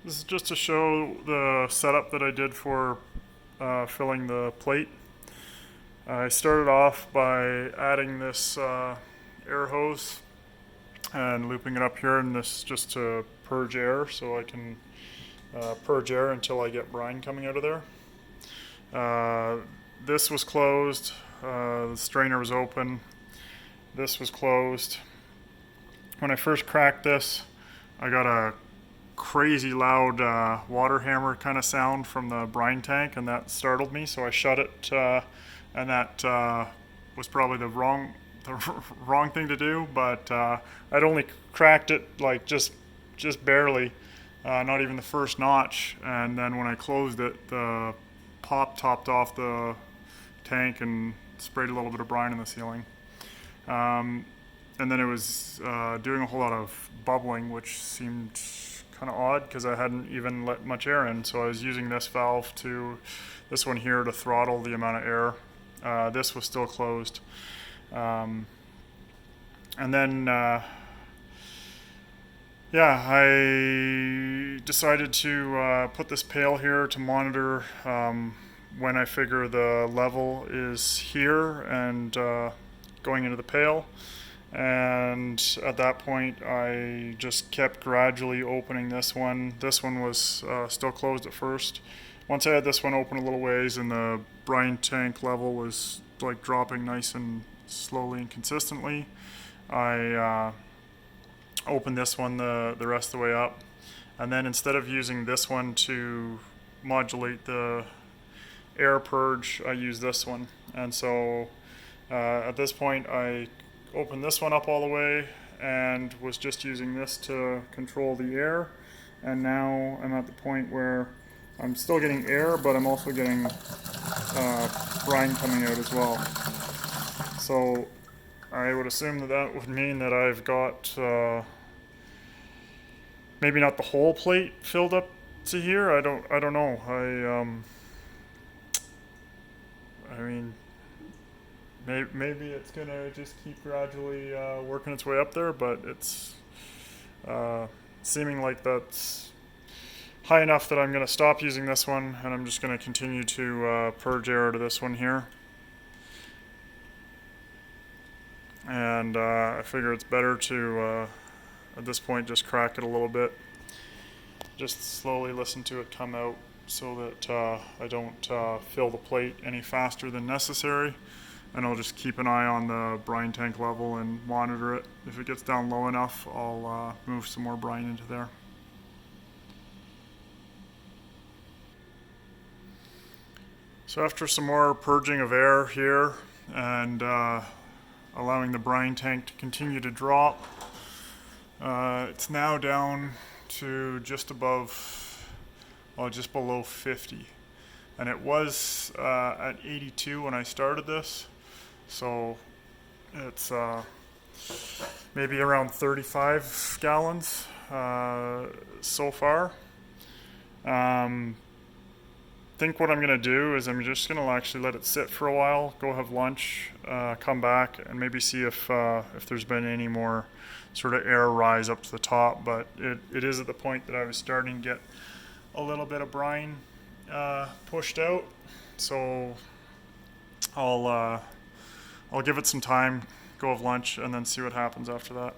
This is just to show the setup that I did for filling the plate. I started off by adding this air hose and looping it up here, and this just to purge air, so I can purge air until I get brine coming out of there. This was closed, the strainer was open, this was closed. When I first cracked this, I got a crazy loud water hammer kind of sound from the brine tank, and that startled me, so I shut it, and that was probably the wrong thing to do, but I'd only cracked it like just barely, not even the first notch, and then when I closed it, the pop topped off the tank and sprayed a little bit of brine in the ceiling. And then it was doing a whole lot of bubbling, which seemed kind of odd because I hadn't even let much air in. So I was using this valve this one here, to throttle the amount of air. This was still closed. And then, yeah, I decided to put this pail here to monitor when I figure the level is here and going into the pail. And at that point, I just kept gradually opening this one. This one was still closed at first. Once I had this one open a little ways and the brine tank level was like dropping nice and slowly and consistently, I opened this one the rest of the way up. And then instead of using this one to modulate the air purge, I used this one. And so at this point, I opened this one up all the way and was just using this to control the air, and now I'm at the point where I'm still getting air, but I'm also getting brine coming out as well. So I would assume that would mean that I've got maybe not the whole plate filled up to here. I don't know. I mean, maybe it's gonna just keep gradually working its way up there, but it's seeming like that's high enough that I'm gonna stop using this one, and I'm just gonna continue to purge air to this one here. And I figure it's better to, at this point, just crack it a little bit. Just slowly listen to it come out so that I don't fill the plate any faster than necessary. And I'll just keep an eye on the brine tank level and monitor it. If it gets down low enough, I'll move some more brine into there. So after some more purging of air here and allowing the brine tank to continue to drop, it's now down to just below 50. And it was at 82 when I started this. So it's maybe around 35 gallons so far. Think what I'm going to do is I'm just going to actually let it sit for a while, go have lunch, come back, and maybe see if there's been any more sort of air rise up to the top. But it is at the point that I was starting to get a little bit of brine pushed out. So I'll give it some time, go have lunch, and then see what happens after that.